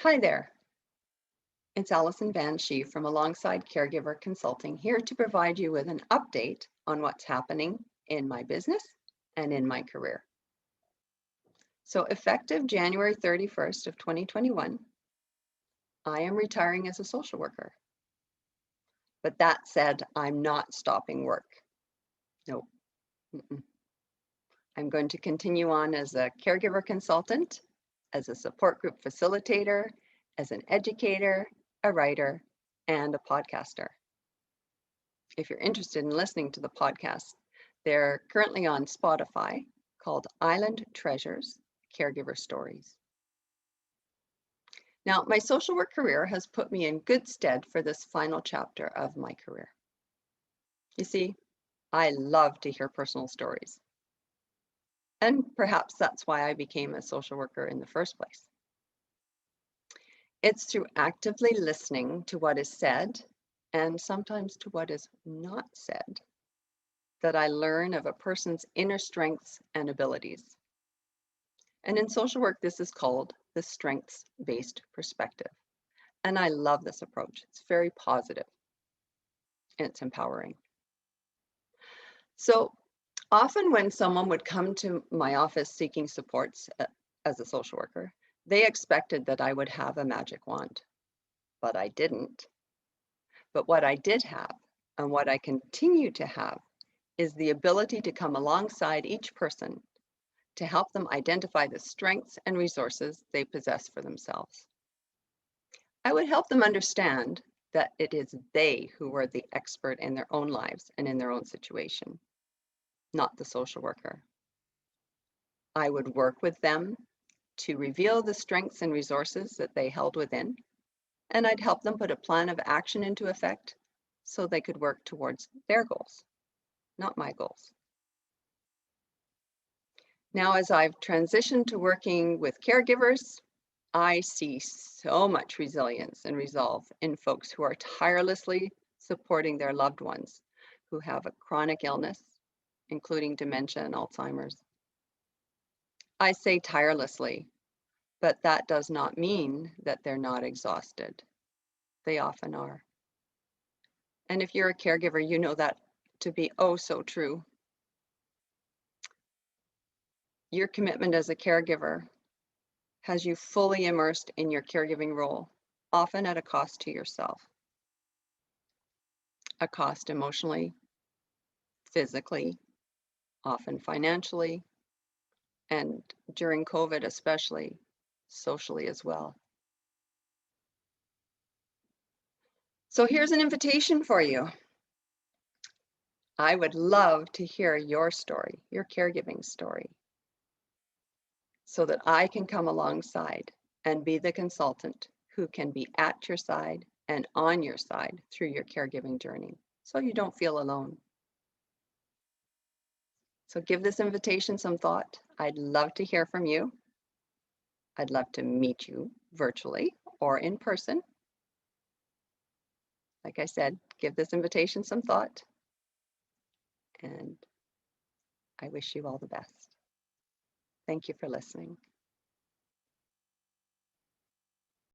Hi there, it's Alison Van Schie from Alongside Caregiver Consulting, here to provide you with an update on what's happening in my business and in my career. So effective January 31st of 2021, I am retiring as a social worker. But that said, I'm not stopping work. No. I'm going to continue on as a caregiver consultant, as a support group facilitator, as an educator, a writer, and a podcaster. If you're interested in listening to the podcast, they're currently on Spotify, called Island Treasures, Caregiver Stories. Now, my social work career has put me in good stead for this final chapter of my career. You see, I love to hear personal stories. And perhaps that's why I became a social worker in the first place. It's through actively listening to what is said, and sometimes to what is not said, that I learn of a person's inner strengths and abilities. And in social work, this is called the strengths-based perspective. And I love this approach. It's very positive and it's empowering. So often when someone would come to my office seeking supports as a social worker, they expected that I would have a magic wand, but I didn't. But what I did have, and what I continue to have, is the ability to come alongside each person to help them identify the strengths and resources they possess for themselves. I would help them understand that it is they who are the expert in their own lives and in their own situation, not the social worker. I would work with them to reveal the strengths and resources that they held within, and I'd help them put a plan of action into effect so they could work towards their goals, not my goals. Now, as I've transitioned to working with caregivers, I see so much resilience and resolve in folks who are tirelessly supporting their loved ones who have a chronic illness, including dementia and Alzheimer's. I say tirelessly, but that does not mean that they're not exhausted. They often are. And if you're a caregiver, you know that to be oh so true. Your commitment as a caregiver has you fully immersed in your caregiving role, often at a cost to yourself. A cost emotionally, physically, often financially, and during COVID especially, socially as well. So here's an invitation for you. I would love to hear your story, your caregiving story, so that I can come alongside and be the consultant who can be at your side and on your side through your caregiving journey, so you don't feel alone. So give this invitation some thought. I'd love to hear from you. I'd love to meet you virtually or in person. Like I said, give this invitation some thought, and I wish you all the best. Thank you for listening.